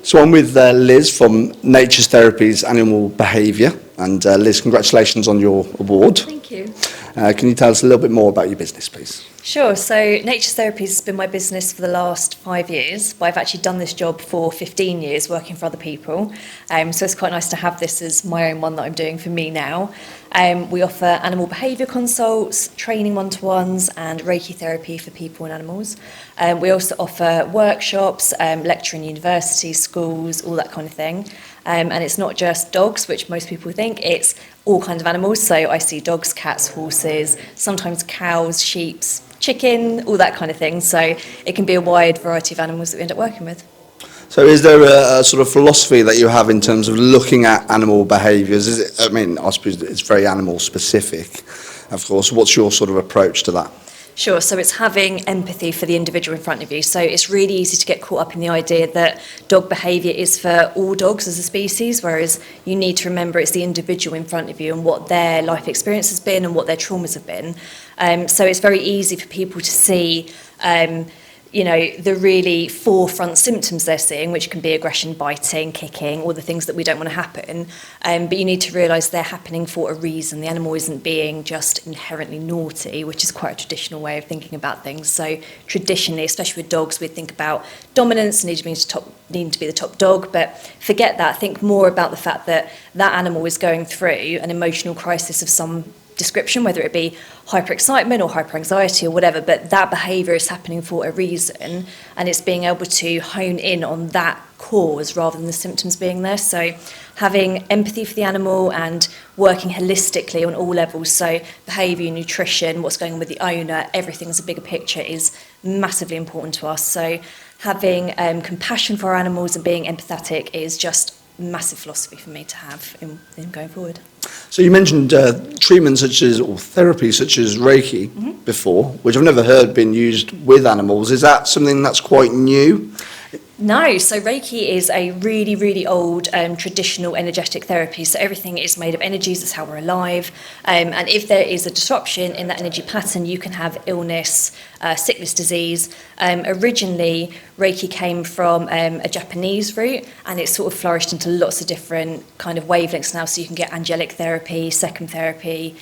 So I'm with Liz from Nature's Therapies Animal Behaviour. And Liz, congratulations on your award. Thank you. Can you tell us a little bit more about your business, please? Sure. So Nature's Therapies has been my business for the last 5 years, but I've actually done this job for 15 years working for other people. So it's quite nice to have this as my own one that I'm doing for me now. We offer animal behaviour consults, training one-to-ones and Reiki therapy for people and animals. We also offer workshops, lecture in universities, schools, all that kind of thing. And it's not just dogs, which most people think, it's all kinds of animals. So I see dogs, cats, horses, sometimes cows, sheep, chicken, all that kind of thing. So it can be a wide variety of animals that we end up working with. So is there a sort of philosophy that you have in terms of looking at animal behaviours? I suppose it's very animal specific, of course. What's your sort of approach to that? Sure, so it's having empathy for the individual in front of you. So it's really easy to get caught up in the idea that dog behaviour is for all dogs as a species, whereas you need to remember it's the individual in front of you and what their life experience has been and what their traumas have been. So it's very easy for people to see the really forefront symptoms they're seeing, which can be aggression, biting, kicking, all the things that we don't want to happen. But you need to realise they're happening for a reason. The animal isn't being just inherently naughty, which is quite a traditional way of thinking about things. So traditionally, especially with dogs, we think about dominance, needing to be the top dog, but forget that. Think more about the fact that that animal is going through an emotional crisis of some description, whether it be hyper-excitement or hyper-anxiety or whatever, but that behaviour is happening for a reason, and it's being able to hone in on that cause rather than the symptoms being there. So having empathy for the animal and working holistically on all levels, so behaviour, nutrition, what's going on with the owner, everything as a bigger picture is massively important to us. So having compassion for our animals and being empathetic is just massive philosophy for me to have in going forward. So you mentioned treatments or therapy such as Reiki before, which I've never heard been used with animals. Is that something that's quite new? No, so Reiki is a really, really old traditional energetic therapy. So everything is made of energies, that's how we're alive. And if there is a disruption in that energy pattern, you can have illness, sickness, disease. Originally, Reiki came from a Japanese root, and it's sort of flourished into lots of different kind of wavelengths now. So you can get angelic therapy, second therapy,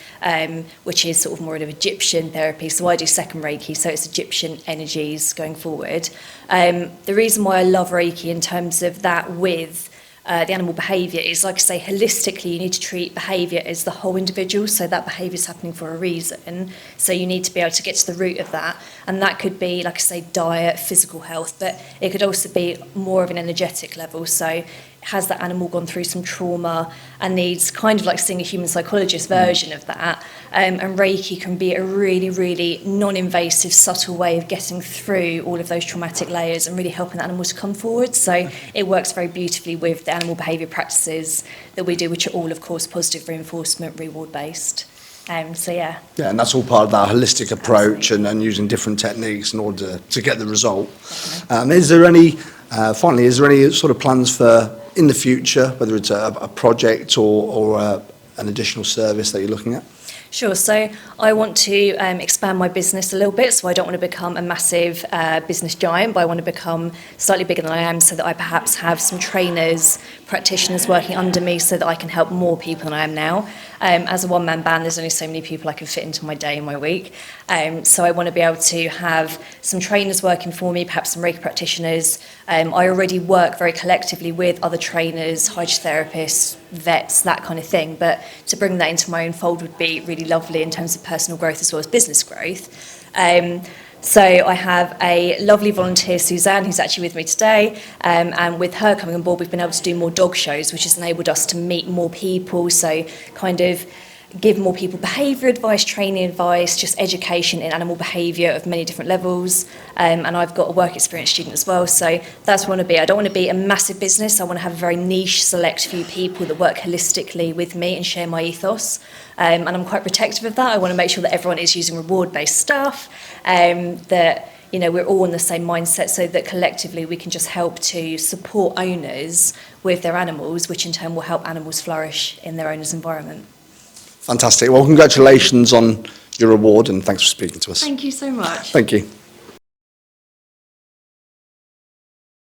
which is sort of more of Egyptian therapy. So I do second Reiki, so it's Egyptian energies going forward. The reason why I love Reiki in terms of that with the animal behaviour is, like I say, holistically you need to treat behaviour as the whole individual, so that behaviour is happening for a reason, so you need to be able to get to the root of that, and that could be, like I say, diet, physical health, but it could also be more of an energetic level. So has that animal gone through some trauma and needs kind of like seeing a human psychologist version of that, and Reiki can be a really, really non-invasive, subtle way of getting through all of those traumatic layers and really helping the animal to come forward. So it works very beautifully with the animal behaviour practices that we do, which are all, of course, positive reinforcement, reward-based. Yeah, and that's all part of that holistic approach and using different techniques in order to get the result. Is there any sort of plans for in the future, whether it's a project or an additional service that you're looking at? Sure. So I want to expand my business a little bit. So I don't want to become a massive business giant, but I want to become slightly bigger than I am, so that I perhaps have some trainers, practitioners working under me, so that I can help more people than I am now. As a one-man band, there's only so many people I can fit into my day and my week. So I want to be able to have some trainers working for me, perhaps some Reiki practitioners. I already work very collectively with other trainers, hydrotherapists, vets, that kind of thing. But to bring that into my own fold would be really lovely in terms of personal growth as well as business growth. So I have a lovely volunteer, Suzanne, who's actually with me today, and with her coming on board, we've been able to do more dog shows, which has enabled us to meet more people, so kind of give more people behaviour advice, training advice, just education in animal behaviour of many different levels. And I've got a work experience student as well, so that's what I want to be. I don't want to be a massive business. I want to have a very niche, select few people that work holistically with me and share my ethos. And I'm quite protective of that. I want to make sure that everyone is using reward-based stuff, that we're all in the same mindset, so that collectively we can just help to support owners with their animals, which in turn will help animals flourish in their owner's environment. Fantastic. Well, congratulations on your award, and thanks for speaking to us. Thank you so much. Thank you.